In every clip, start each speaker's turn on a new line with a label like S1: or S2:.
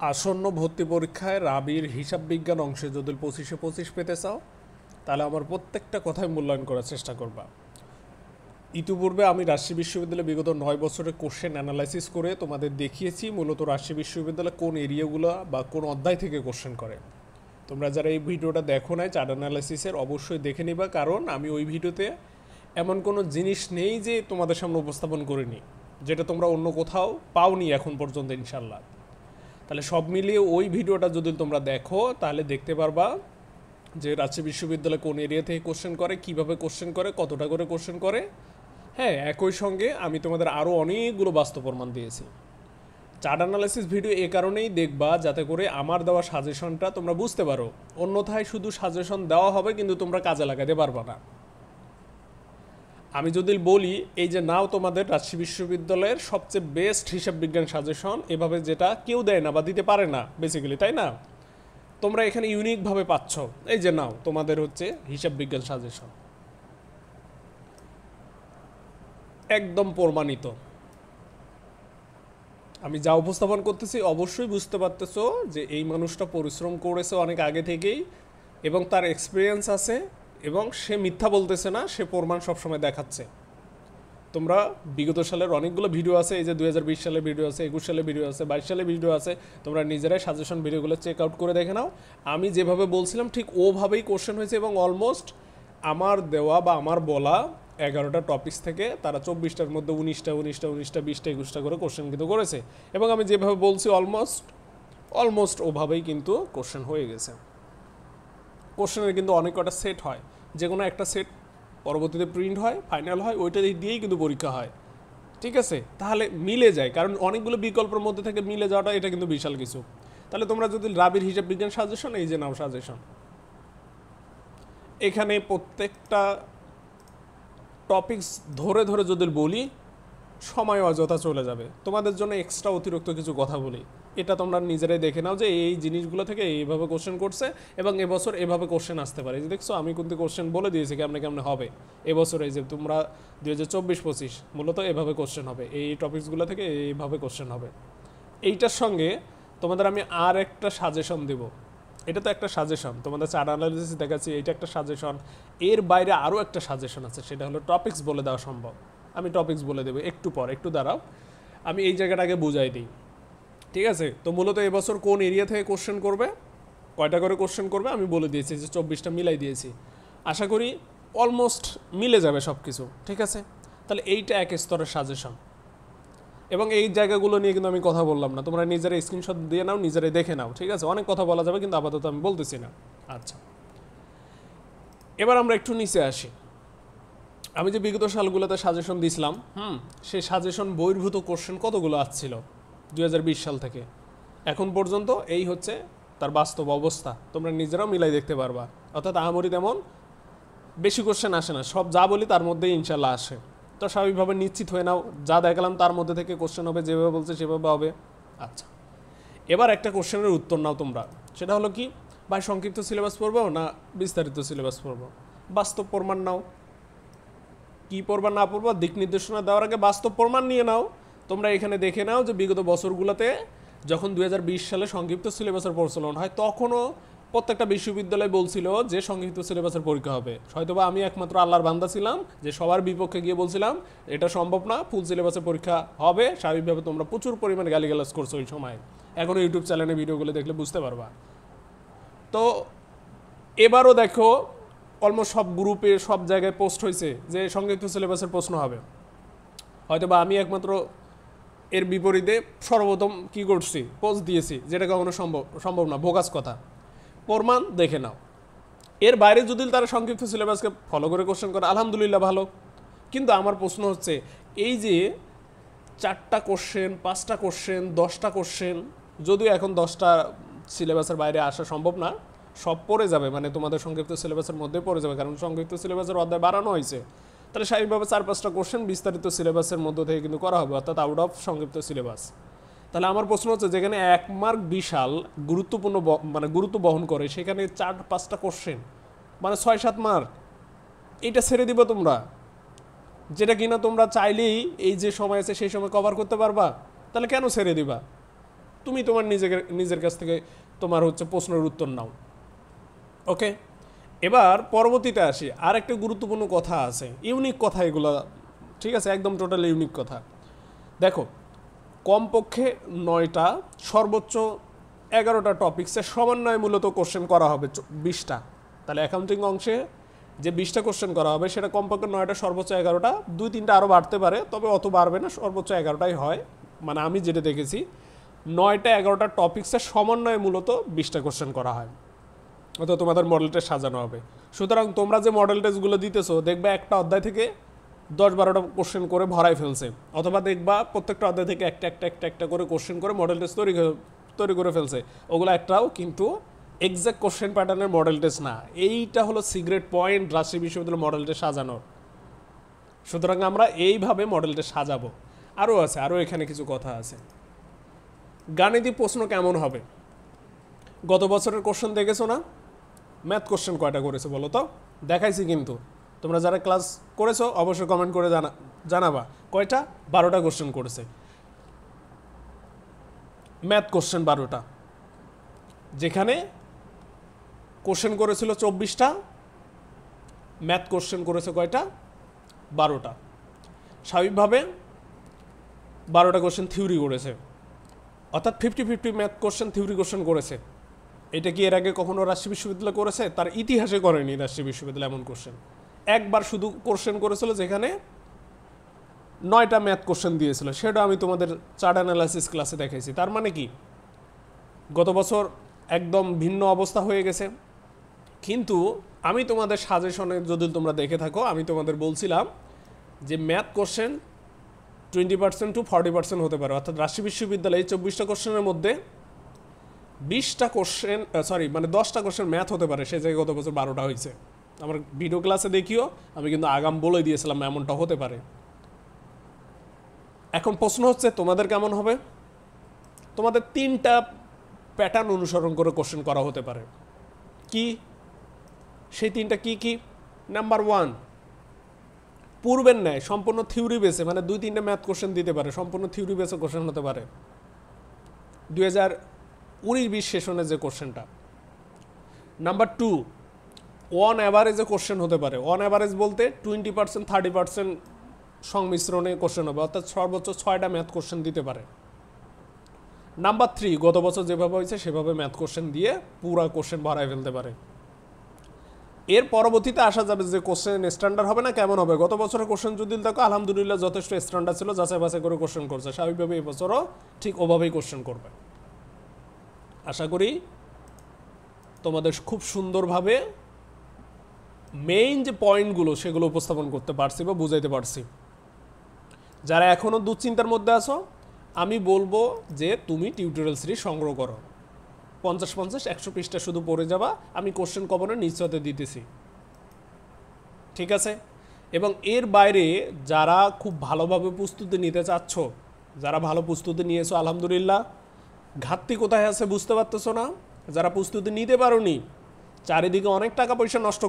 S1: আসন্ন ভর্তি পরীক্ষায় রাবির হিসাব বিজ্ঞান অংশে যদি 25-এ 25 পেতে চাও তাহলে আমার প্রত্যেকটা কথাই মূল্যায়ন করার চেষ্টা করবা। ইতিপূর্বে আমি রাজশাহী বিশ্ববিদ্যালয়ে বিগত 9 বছরের কোশ্চেন অ্যানালাইসিস করে তোমাদের দেখিয়েছি মূলত রাজশাহী বিশ্ববিদ্যালয়ে কোন এরিয়াগুলো বা কোন অধ্যায় থেকে কোশ্চেন করে। তোমরা যারা এই ভিডিওটা দেখো নাই চার্ট অ্যানালাইসিসের, অবশ্যই দেখে নিবা, কারণ আমি ওই ভিডিওতে এমন কোনো জিনিস নেই যে তোমাদের সামনে উপস্থাপন করিনি যেটা তোমরা অন্য কোথাও পাওনি এখন পর্যন্ত ইনশাল্লাহ। তাহলে সব মিলিয়ে ওই ভিডিওটা যদি তোমরা দেখো তাহলে দেখতে পারবা যে রাজশাহী বিশ্ববিদ্যালয় কোন এরিয়া থেকে কোশ্চেন করে, কিভাবে কোশ্চেন করে, কতটা করে কোশ্চেন করে। হ্যাঁ, একই সঙ্গে আমি তোমাদের আরও অনেকগুলো বাস্তব প্রমাণ দিয়েছি। চার্ট অ্যানালাইসিস ভিডিও এ কারণেই দেখবা যাতে করে আমার দেওয়া সাজেশনটা তোমরা বুঝতে পারো, অন্যথায় শুধু সাজেশন দেওয়া হবে কিন্তু তোমরা কাজে লাগাতে পারবা না। আমি যদি বলি এই যে নাও তোমাদের রাজশাহী বিশ্ববিদ্যালয়ের সবচেয়ে বেস্ট হিসাব বিজ্ঞান সাজেশন, এভাবে যেটা কেউ দেয় না বা দিতে পারে না বেসিক্যালি, তাই না? তোমরা এখানে ইউনিকভাবে পাচ্ছ, এই যে নাও তোমাদের হচ্ছে হিসাব বিজ্ঞান সাজেশন, একদম প্রমাণিত। আমি যা উপস্থাপন করতেছি অবশ্যই বুঝতে পারতেছো যে এই মানুষটা পরিশ্রম করেছে অনেক আগে থেকেই এবং তার এক্সপিরিয়েন্স আছে এবং সে মিথ্যা বলতেছে না, সে প্রমাণ সবসময় দেখাচ্ছে। তোমরা বিগত সালের অনেকগুলো ভিডিও আছে, এই যে 2020 সালের ভিডিও আছে, 21 সালের ভিডিও আছে, 22 সালের ভিডিও আছে, তোমরা নিজেরাই সাজেশন ভিডিওগুলো চেক আউট করে দেখে নাও। আমি যেভাবে বলছিলাম ঠিক ওভাবেই কোশ্চেন হয়েছে এবং অলমোস্ট আমার দেওয়া বা আমার বলা 11টা টপিক্স থেকে তারা 24টার মধ্যে 19টা 20টা 21টা করে কোশ্চেন কিন্তু করেছে এবং আমি যেভাবে বলছি অলমোস্ট ওভাবেই কিন্তু কোশ্চেন হয়ে গেছে। কোশ্চেনের কিন্তু অনেক কটা সেট হয়, যে কোনো একটা সেট পরবর্তীতে প্রিন্ট হয়, ফাইনাল হয়, ওইটা দিয়েই কিন্তু পরীক্ষা হয়। ঠিক আছে, তাহলে মিলে যায়, কারণ অনেকগুলো বিকল্পের মধ্যে থেকে মিলে যাওয়াটা এটা কিন্তু বিশাল কিছু। তাহলে তোমরা যদি রাবির হিসাব বিজ্ঞান সাজেশন, এই যে নাও সাজেশন, এখানে প্রত্যেকটা টপিকস ধরে ধরে যদি বলি সময় অযথা চলে যাবে, তোমাদের জন্য এক্সট্রা অতিরিক্ত কিছু কথা বলি, এটা তোমরা নিজেরাই দেখে নাও যে এই জিনিসগুলো থেকে এইভাবে কোশ্চেন করছে এবং এবছর এভাবে কোশ্চেন আসতে পারে। যে দেখছো আমি কিন্তু কোশ্চেন বলে দিয়েছি কেমনে কেমনে হবে এবছর, এই যে তোমরা 2024-25 মূলত এভাবে কোশ্চেন হবে, এই টপিকসগুলো থেকে এইভাবে কোশ্চেন হবে। এইটার সঙ্গে তোমাদের আমি আর একটা সাজেশন দেব, এটা তো একটা সাজেশন, তোমাদের চার্ট অ্যানালাইসিস দেখাচ্ছি, এইটা একটা সাজেশন, এর বাইরে আরও একটা সাজেশন আছে, সেটা হলো টপিকস বলে দেওয়া সম্ভব। আমি টপিকস বলে দেবো একটু পর, একটু দাঁড়াও, আমি এই জায়গাটাকে বুঝাই দিই। ঠিক আছে, তো মূলত এবছর কোন এরিয়া থেকে কোশ্চেন করবে, কয়টা করে কোশ্চেন করবে আমি বলে দিয়েছি, যে 24টা মিলাই দিয়েছি। আশা করি অলমোস্ট মিলে যাবে সব কিছু। ঠিক আছে, তাহলে এইটা এক স্তরের সাজেশন এবং এই জায়গাগুলো নিয়ে কিন্তু আমি কথা বললাম না, তোমরা নিজেরাই স্ক্রিনশট দিয়ে নাও, নিজেরাই দেখে নাও। ঠিক আছে, অনেক কথা বলা যাবে কিন্তু আপাতত আমি বলতেছি না। আচ্ছা, এবার আমরা একটু নিচে আসি। আমি যে বিগত সালগুলোতে সাজেশন দিছিলাম, সেই সাজেশন বহির্ভূত কোশ্চেন কতগুলো আসছিল 2020 সাল থেকে এখন পর্যন্ত, এই হচ্ছে তার বাস্তব অবস্থা। তোমরা নিজেরাও মিলাই দেখতে পারবা, অর্থাৎ আহামরি তেমন বেশি কোশ্চেন আসে না, সব যা বলি তার মধ্যেই ইনশাল্লাহ আসে। তো স্বাভাবিকভাবে নিশ্চিত হয়ে নাও, যা দেখালাম তার মধ্যে থেকে কোশ্চেন হবে, যেভাবে বলছে সেভাবে হবে। আচ্ছা, এবার একটা কোশ্চেনের উত্তর নাও তোমরা, সেটা হলো কি, ভাই সংক্ষিপ্ত সিলেবাস পড়বো না বিস্তারিত সিলেবাস পড়বো? বাস্তব প্রমাণ নাও, কি পড়বা না পড়বা দিক নির্দেশনা দেওয়ার আগে বাস্তব প্রমাণ নিয়ে নাও। তোমরা এখানে দেখে নাও যে বিগত বছরগুলোতে যখন 2020 সালে সংক্ষিপ্ত সিলেবাসের প্রচলন হয় তখনও প্রত্যেকটা বিশ্ববিদ্যালয় বলছিল যে সংক্ষিপ্ত সিলেবাসের পরীক্ষা হবে। হয়তোবা আমি একমাত্র আল্লাহর বান্দা ছিলাম যে সবার বিপক্ষে গিয়ে বলছিলাম এটা সম্ভব না, ফুল সিলেবাসের পরীক্ষা হবে। স্বাভাবিকভাবে তোমরা প্রচুর পরিমাণে গালিগালাজ করছো ওই সময়, এখনও ইউটিউব চ্যানেলে ভিডিওগুলো দেখলে বুঝতে পারবা। তো এবারও দেখো অলমোস্ট সব গ্রুপে সব জায়গায় পোস্ট হয়েছে যে সংক্ষিপ্ত সিলেবাসের প্রশ্ন হবে। হয়তোবা আমি একমাত্র এর বিপরীতে সর্বপ্রথম কী করছি, পোস্ট দিয়েছি, যেটা কখনো সম্ভব না, বোগাস কথা। প্রমাণ দেখে নাও। এর বাইরে যদি তারা সংক্ষিপ্ত সিলেবাসকে ফলো করে কোশ্চেন করে আলহামদুলিল্লাহ ভালো, কিন্তু আমার প্রশ্ন হচ্ছে এই যে 4টা কোশ্চেন 5টা কোশ্চেন 10টা কোশ্চেন, যদিও এখন 10টা সিলেবাসের বাইরে আসা সম্ভব না, সব পড়ে যাবে, মানে তোমাদের সংক্ষিপ্ত সিলেবাসের মধ্যে পড়ে যাবে, কারণ সংক্ষিপ্ত সিলেবাসের অধ্যায় বাড়ানো হয়েছে। তাহলে স্বাভাবিকভাবে 4-5টা কোশ্চেন বিস্তারিত সিলেবাসের মধ্য থেকে কিন্তু করা হবে, অর্থাৎ আউট অফ সংক্ষিপ্ত সিলেবাস। তাহলে আমার প্রশ্ন হচ্ছে যেখানে 1 মার্ক বিশাল গুরুত্বপূর্ণ মানে গুরুত্ব বহন করে, সেখানে 4-5টা কোশ্চেন মানে 6-7 মার্ক, এইটা ছেড়ে দিবে তোমরা, যেটা কিনা তোমরা চাইলেই এই যে সময় আছে সেই সময় কভার করতে পারবা, তাহলে কেন ছেড়ে দিবা? তুমি তোমার নিজের কাছ থেকে তোমার হচ্ছে প্রশ্নের উত্তর নাও। ওকে, এবার পরবর্তীতে আসি। আর একটা গুরুত্বপূর্ণ কথা আছে, ইউনিক কথা এগুলো, ঠিক আছে, একদম টোটালি ইউনিক কথা। দেখো, কমপক্ষে 9টা সর্বোচ্চ 11টা টপিক্সের সমন্বয়ে মূলত কোশ্চেন করা হবে 20টা। তাহলে অ্যাকাউন্টিং অংশে যে 20টা কোশ্চেন করা হবে সেটা কমপক্ষে 9টা, সর্বোচ্চ 11টা, 2-3টা আরও বাড়তে পারে, তবে অত বাড়বে না, সর্বোচ্চ 11টাই হয়। মানে আমি যেটা দেখেছি 9টা-11টা টপিক্সের সমন্বয়ে মূলত 20টা কোশ্চেন করা হয়, অথবা তোমাদের মডেল টেস্ট সাজানো হবে। সুতরাং তোমরা যে মডেল টেস্টগুলো দিতেছো দেখবে একটা অধ্যায় থেকে 10-12টা কোশ্চেন করে ভরাই ফেলছে, অথবা দেখবা প্রত্যেকটা অধ্যায় থেকে একটা করে কোশ্চেন করে মডেল টেস্ট তৈরি করে ফেলছে। ওগুলো একটাও কিন্তু এক্সাক্ট কোশ্চেন প্যাটার্নের মডেল টেস্ট না। এইটা হলো সিক্রেট পয়েন্ট রাজশাহী বিশ্ববিদ্যালয়ের মডেল টেস্ট সাজানোর। সুতরাং আমরা এইভাবে মডেল টেস্ট সাজাবো। আরও এখানে কিছু কথা আছে। গাণিতিক প্রশ্ন কেমন হবে? গত বছরের কোশ্চেন দেখেছো না? ম্যাথ কোশ্চেন কয়টা করেছে বলো তো? দেখাইছি কিন্তু, তোমরা যারা ক্লাস করেছো অবশ্যই কমেন্ট করে জানাবা কয়টা। 12টা কোশ্চেন করেছে ম্যাথ কোশ্চেন, 12টা, যেখানে কোশ্চেন করেছিল 24টা, ম্যাথ কোশ্চেন করেছে কয়টা? 12টা। স্বাভাবিকভাবে 12টা কোশ্চেন থিওরি করেছে, অর্থাৎ 50-50 ম্যাথ কোশ্চেন থিওরি কোশ্চেন করেছে। এটা কি এর আগে কখনো রাজশাহী বিশ্ববিদ্যালয় করেছে? তার ইতিহাসে করেনি রাজশাহী বিশ্ববিদ্যালয় এমন কোশ্চেন। একবার শুধু কোশ্চেন করেছিল যেখানে 9টা ম্যাথ কোশ্চেন দিয়েছিল, সেটা আমি তোমাদের চার্ট অ্যানালাইসিস ক্লাসে দেখাইছি। তার মানে কি গত বছর একদম ভিন্ন অবস্থা হয়ে গেছে। কিন্তু আমি তোমাদের সাজেশনে যদি তোমরা দেখে থাকো, আমি তোমাদের বলছিলাম যে ম্যাথ কোশ্চেন 20% to 40% হতে পারে, অর্থাৎ রাজশাহী বিশ্ববিদ্যালয়ে 24টা কোশ্চেনের মধ্যে 20টা কোশ্চেন, মানে 10টা কোশ্চেন ম্যাথ হতে পারে, সে জায়গায় গত বছর 12টা হয়েছে। আমার ভিডিও ক্লাসে দেখিও, আমি কিন্তু আগাম বলে দিয়েছিলাম এমনটা হতে পারে। এখন প্রশ্ন হচ্ছে তোমাদের কেমন হবে? তোমাদের 3টা প্যাটার্ন অনুসরণ করে কোশ্চেন করা হতে পারে। কি সেই 3টা কি? নাম্বার 1, পূর্বের ন্যায় সম্পূর্ণ থিওরি বেসে, মানে 2-3টা ম্যাথ কোশ্চেন দিতে পারে, সম্পূর্ণ থিওরি বেসে কোশ্চেন হতে পারে 2019-20 সেশনের যে কোশ্চেনটা। নাম্বার 2, অন অ্যাভারেজে কোশ্চেন হতে পারে। অন অ্যাভারেজ বলতে 20%-30% সংমিশ্রণে কোশ্চেন হবে, অর্থাৎ সর্বোচ্চ 6টা ম্যাথ কোশ্চেন দিতে পারে। নাম্বার 3, গত বছর যেভাবে হয়েছে সেভাবে ম্যাথ কোশ্চেন দিয়ে পুরা কোশ্চেন ভরাই ফেলতে পারে। এর পরবর্তীতে আসা যাবে যে কোশ্চেন স্ট্যান্ডার্ড হবে না, কেমন হবে? গত বছরের কোশ্চেন যদি দেখো আলহামদুলিল্লাহ যথেষ্ট স্ট্যান্ডার্ড ছিল, যাচাই বাছাই করে কোশ্চেন করছে, স্বাভাবিকভাবে এই বছরও ঠিক ওভাবেই কোশ্চেন করবে। আশা করি তোমাদের খুব সুন্দরভাবে মেইন যে পয়েন্টগুলো সেগুলো উপস্থাপন করতে পারছি বা বুঝাইতে পারছি। যারা এখনও দুশ্চিন্তার মধ্যে আছো, আমি বলবো যে তুমি টিউটোরিয়াল সিরিজ সংগ্রহ করো, 50-100 পৃষ্ঠা শুধু পড়ে যাবা, আমি কোশ্চেন কমনের নিশ্চয়তা দিতেছি, ঠিক আছে? এবং এর বাইরে যারা খুব ভালোভাবে প্রস্তুতি নিতে চাচ্ছ, যারা ভালো প্রস্তুতি নিয়েছো আলহামদুলিল্লাহ, ঘাটতি কোথায় আছে বুঝতে পারতেছো না, যারা প্রস্তুতি নিতে পারোনি, চারিদিকে অনেক টাকা পয়সা নষ্ট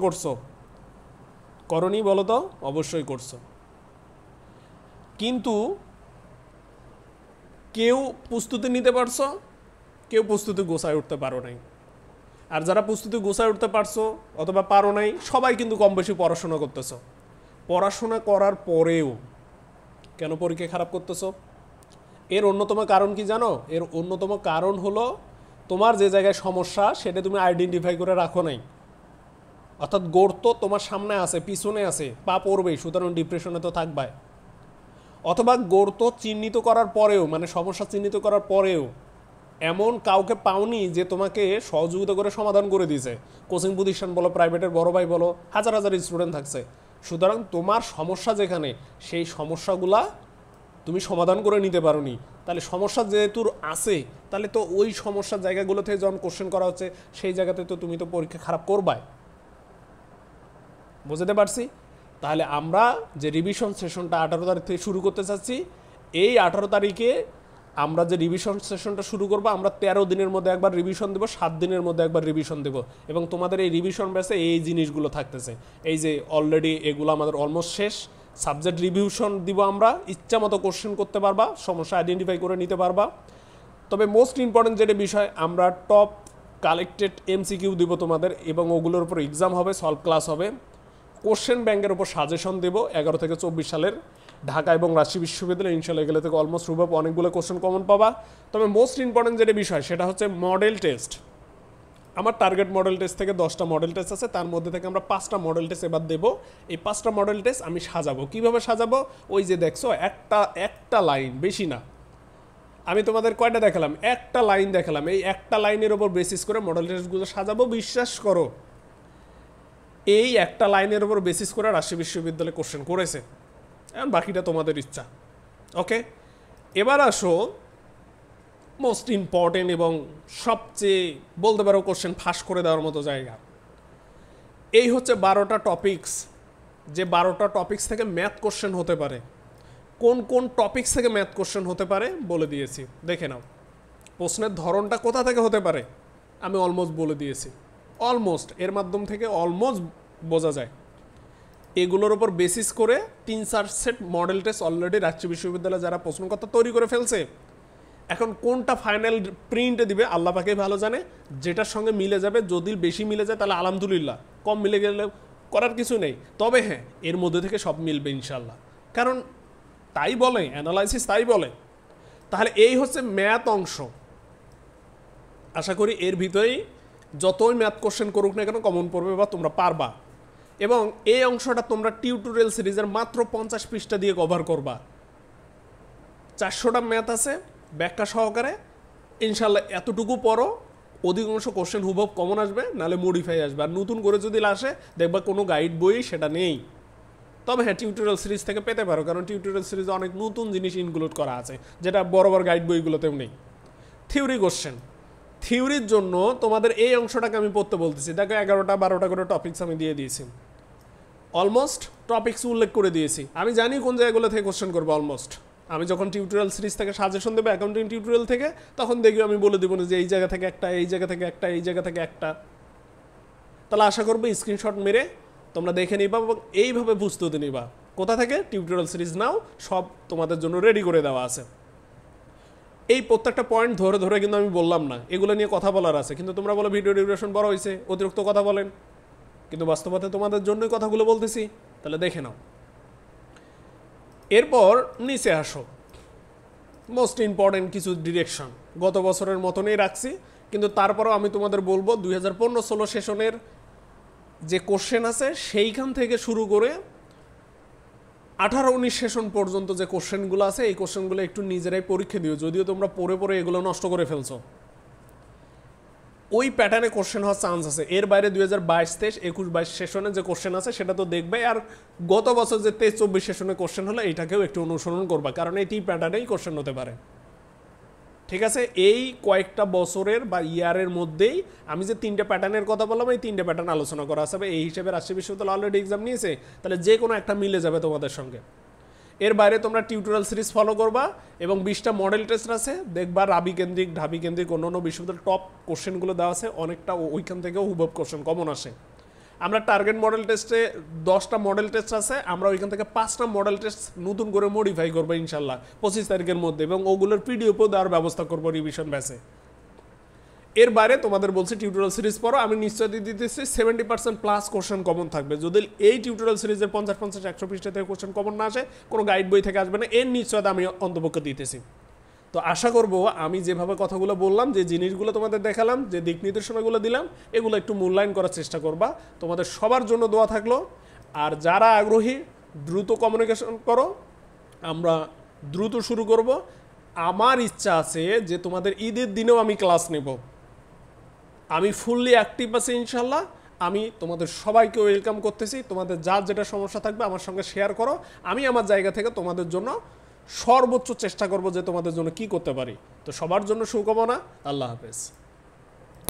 S1: করনি বলো তো? অবশ্যই করছো। কিন্তু কেউ প্রস্তুতি নিতে পারছো, কেউ প্রস্তুতি গোছায় উঠতে পারো নাই। আর যারা প্রস্তুতি গোছায় উঠতে পারছো অথবা পারো নাই, সবাই কিন্তু কম বেশি পড়াশোনা করতেছো। পড়াশোনা করার পরেও কেন পরীক্ষা খারাপ করতেছো? এর অন্যতম কারণ কি জানো? এর অন্যতম কারণ হলো তোমার যে জায়গায় সমস্যা সেটা তুমি আইডেন্টিফাই করে রাখো নাই। অর্থাৎ গর্ত তোমার সামনে আছে, পিছনে আছে, পা পড়বেই, সুতরাং ডিপ্রেশনে তো থাকবাই। অথবা গর্ত চিহ্নিত করার পরেও, মানে সমস্যা চিহ্নিত করার পরেও এমন কাউকে পাওনি যে তোমাকে সহযোগিতা করে সমাধান করে দিয়েছে। কোচিং প্রতিষ্ঠান বলো, প্রাইভেটের বড় ভাই বলো, হাজার হাজার স্টুডেন্ট থাকছে। সুতরাং তোমার সমস্যা যেখানে, সেই সমস্যাগুলা তুমি সমাধান করে নিতে পারোনি। তাহলে সমস্যা যেহেতু আছে, তাহলে তো ওই সমস্যার জায়গাগুলো থেকে যখন কোশ্চেন করা হচ্ছে সেই জায়গাতে তো তুমি তো পরীক্ষা খারাপ করবাই। বুঝতে পারছি? তাহলে আমরা যে রিভিশন সেশনটা 18 তারিখ থেকে শুরু করতে চাচ্ছি, এই 18 তারিখে আমরা যে রিভিশন সেশনটা শুরু করবো, আমরা 13 দিনের মধ্যে একবার রিভিশন দেবো, 7 দিনের মধ্যে একবার রিভিশন দেবো। এবং তোমাদের এই রিভিশন ব্যাচে এই জিনিসগুলো থাকতেছে, এই যে অলরেডি এগুলো আমাদের অলমোস্ট শেষ। সাবজেক্ট রিভিশন দিব আমরা, ইচ্ছা মতো কোশ্চেন করতে পারবা, সমস্যা আইডেন্টিফাই করে নিতে পারবা। তবে মোস্ট ইম্পর্টেন্ট যেটা বিষয়, আমরা টপ কালেক্টেড এমসিকিউ দিব তোমাদের, এবং ওগুলোর উপর এক্সাম হবে, সলভ ক্লাস হবে, কোশ্চেন ব্যাংকের উপর সাজেশন দেবো 11 থেকে 24 সালের ঢাকা এবং রাজশাহী বিশ্ববিদ্যালয়। ইনশাল্লাহ এগুলো থেকে অলমোস্ট রুবাব অনেকগুলো কোশ্চেন কমন পাবা। তবে মোস্ট ইম্পর্টেন্ট যেটা বিষয় সেটা হচ্ছে মডেল টেস্ট। আমার টার্গেট মডেল টেস্ট থেকে 10টা মডেল টেস্ট আছে, তার মধ্যে থেকে আমরা 5টা মডেল টেস্ট এবার দেবো। এই 5টা মডেল টেস্ট আমি সাজাবো। কীভাবে সাজাবো? ওই যে দেখছো একটা লাইন, বেশি না। আমি তোমাদের কয়টা দেখালাম? একটা লাইন দেখালাম। এই একটা লাইনের ওপর বেসিস করে মডেল টেস্টগুলো সাজাবো। বিশ্বাস করো, এই একটা লাইনের ওপর বেসিস করে রাজশাহী বিশ্ববিদ্যালয়ে কোশ্চেন করেছে। এখন বাকিটা তোমাদের ইচ্ছা। ওকে, এবার আসো মোস্ট ইম্পর্টেন্ট এবং সবচেয়ে বলতে পারো কোশ্চেন ফাঁস করে দেওয়ার মতো জায়গা। এই হচ্ছে 12টা টপিকস, যে 12টা টপিকস থেকে ম্যাথ কোশ্চেন হতে পারে। কোন কোন টপিকস থেকে ম্যাথ কোশ্চেন হতে পারে বলে দিয়েছি, দেখে নাও। প্রশ্নের ধরনটা কোথা থেকে হতে পারে আমি অলমোস্ট বলে দিয়েছি। অলমোস্ট এর মাধ্যম থেকে অলমোস্ট বোঝা যায়। এগুলোর ওপর বেসিস করে 3-4 set model test already Rajshahi বিশ্ববিদ্যালয়ে যারা প্রশ্নকর্তা তৈরি করে ফেলছে। এখন কোনটা ফাইনাল প্রিন্টে দিবে আল্লাহ পাকেই ভালো জানে। যেটার সঙ্গে মিলে যাবে, যদি বেশি মিলে যায় তাহলে আলহামদুলিল্লাহ, কম মিলে গেলে করার কিছু নেই। তবে হ্যাঁ, এর মধ্যে থেকে সব মিলবে ইনশাল্লাহ, কারণ তাই বলে অ্যানালাইসিস, তাই বলে। তাহলে এই হচ্ছে ম্যাথ অংশ। আশা করি এর ভিতরেই যতই ম্যাথ কোশ্চেন করুক না কেন কমন পড়বে বা তোমরা পারবা। এবং এই অংশটা তোমরা টিউটোরিয়াল সিরিজের মাত্র 50 পৃষ্ঠা দিয়ে কভার করবা। 400টা ম্যাথ আছে ব্যাখ্যা সহকারে। ইনশাল্লাহ এতটুকু পড়ো, অধিকাংশ কোশ্চেন হুবহু কমন আসবে, নাহলে মডিফাই আসবে। আর নতুন করে যদি আসে দেখবা কোনো গাইড বই সেটা নেই। তবে হ্যাঁ, টিউটোরিয়াল সিরিজ থেকে পেতে পারো, কারণ টিউটোরিয়াল সিরিজে অনেক নতুন জিনিস ইনক্লুড করা আছে, যেটা বড় বড় গাইড বইগুলোতেও নেই। থিওরি কোশ্চেন, থিওরির জন্য তোমাদের এই অংশটাকে আমি পড়তে বলতেছি। দেখো 11টা 12টা করে টপিকস আমি দিয়ে দিয়েছি। অলমোস্ট টপিকস উল্লেখ করে দিয়েছি। আমি জানি কোন জায়গাগুলো থেকে কোশ্চেন করবো। অলমোস্ট আমি যখন টিউটোরিয়াল সিরিজ থেকে সাজেশন দেবো অ্যাকাউন্টিং টিউটোরিয়াল থেকে, তখন দেখি আমি বলে দেবো যে এই জায়গা থেকে একটা, এই জায়গা থেকে একটা, এই জায়গা থেকে একটা। তাহলে আশা করবো স্ক্রিনশট মেরে তোমরা দেখে নিবা এবং এইভাবে প্রস্তুতি নিবা। কোথা থেকে? টিউটোরিয়াল সিরিজ নাও, সব তোমাদের জন্য রেডি করে দেওয়া আছে। এই প্রত্যেকটা পয়েন্ট ধরে ধরে কিন্তু আমি বললাম না, এগুলো নিয়ে কথা বলার আছে। কিন্তু তোমরা বলো ভিডিও ডিউরেশন বড় হয়েছে, অতিরিক্ত কথা বলেন, কিন্তু বাস্তবতা তোমাদের জন্যই কথাগুলো বলতেছি। তাহলে দেখে নাও। এরপর নিচে আসো, মোস্ট ইম্পর্টেন্ট কিছু ডিরেকশন গত বছরের মতনই রাখছি, কিন্তু তারপরেও আমি তোমাদের বলবো 2015-16 সেশনের যে কোশ্চেন আছে সেইখান থেকে শুরু করে 18-19 সেশন পর্যন্ত যে কোশ্চেনগুলো আছে, এই কোশ্চেনগুলো একটু নিজেরাই পরীক্ষা দিও। যদিও তোমরা পড়ে পড়ে এগুলো নষ্ট করে ফেলছো, ওই প্যাটার্নে কোশ্চেন হওয়ার চান্স আছে। এর বাইরে 2022-23, 21-22 সেশনে যে কোশ্চেন আছে সেটা তো দেখবে। আর গত বছর যে 23-24 সেশনে কোশ্চেন হলো, এইটাকেও একটু অনুসরণ করবা, কারণ এই প্যাটার্নেই কোশ্চেন হতে পারে। ঠিক আছে, এই কয়েকটা বছরের বা ইয়ারের মধ্যেই আমি যে 3টে প্যাটার্নের কথা বললাম, এই 3টে প্যাটার্ন আলোচনা করা আছে। এই হিসেবে রাজশাহী বিশ্ববিদ্যালয় অলরেডি এক্সাম নিয়েছে, তাহলে যে কোনো একটা মিলে যাবে তোমাদের সঙ্গে। এর বাইরে তোমরা টিউটোরিয়াল সিরিজ ফলো করবা এবং 20টা মডেল টেস্ট আছে, দেখবা রাবি কেন্দ্রিক, ঢাবি কেন্দ্রিক অন্যান্য বিশ্ববিদ্যালয়ের টপ কোশ্চেনগুলো দেওয়া আছে, অনেকটা ওইখান থেকেও হুবহু কোশ্চেন কমন আসে। আমরা টার্গেট মডেল টেস্টে 10টা মডেল টেস্ট আছে, আমরা ওইখান থেকে 5টা মডেল টেস্ট নতুন করে মডিফাই করবো ইনশাল্লাহ 25 তারিখের মধ্যে, এবং ওগুলোর পিডিএফও দেওয়ার ব্যবস্থা করবো রিভিশন ব্যাচে। এর বাইরে তোমাদের বলছি টিউটোরিয়াল সিরিজ পড়ো, আমি নিশ্চয় দিতেছি 70% প্লাস কোশ্চেন কমন থাকবে। যদি এই টিউটোরিয়াল সিরিজের 50-100 পৃষ্ঠা থেকে কোশ্চেন কমন না আসে, কোনো গাইড বই থেকে আসবে না, এর নিশ্চয়তা আমি অন্তপক্ষে দিতেছি। তো আশা করবো আমি যেভাবে কথাগুলো বললাম, যে জিনিসগুলো তোমাদের দেখালাম, যে দিক নির্দেশনাগুলো দিলাম, এগুলো একটু মূল্যায়ন করার চেষ্টা করবা। তোমাদের সবার জন্য দোয়া থাকলো। আর যারা আগ্রহী দ্রুত কমিউনিকেশন করো, আমরা দ্রুত শুরু করব। আমার ইচ্ছা আছে যে তোমাদের ঈদের দিনেও আমি ক্লাস নেব। আমি ফুললি অ্যাক্টিভ আছি ইনশাল্লাহ। আমি তোমাদের সবাইকে ওয়েলকাম করতেছি। তোমাদের যার যেটা সমস্যা থাকবে আমার সঙ্গে শেয়ার করো। আমি আমার জায়গা থেকে তোমাদের জন্য সর্বোচ্চ চেষ্টা করব যে তোমাদের জন্য কি করতে পারি। তো সবার জন্য শুভকামনা। আল্লাহ হাফেজ।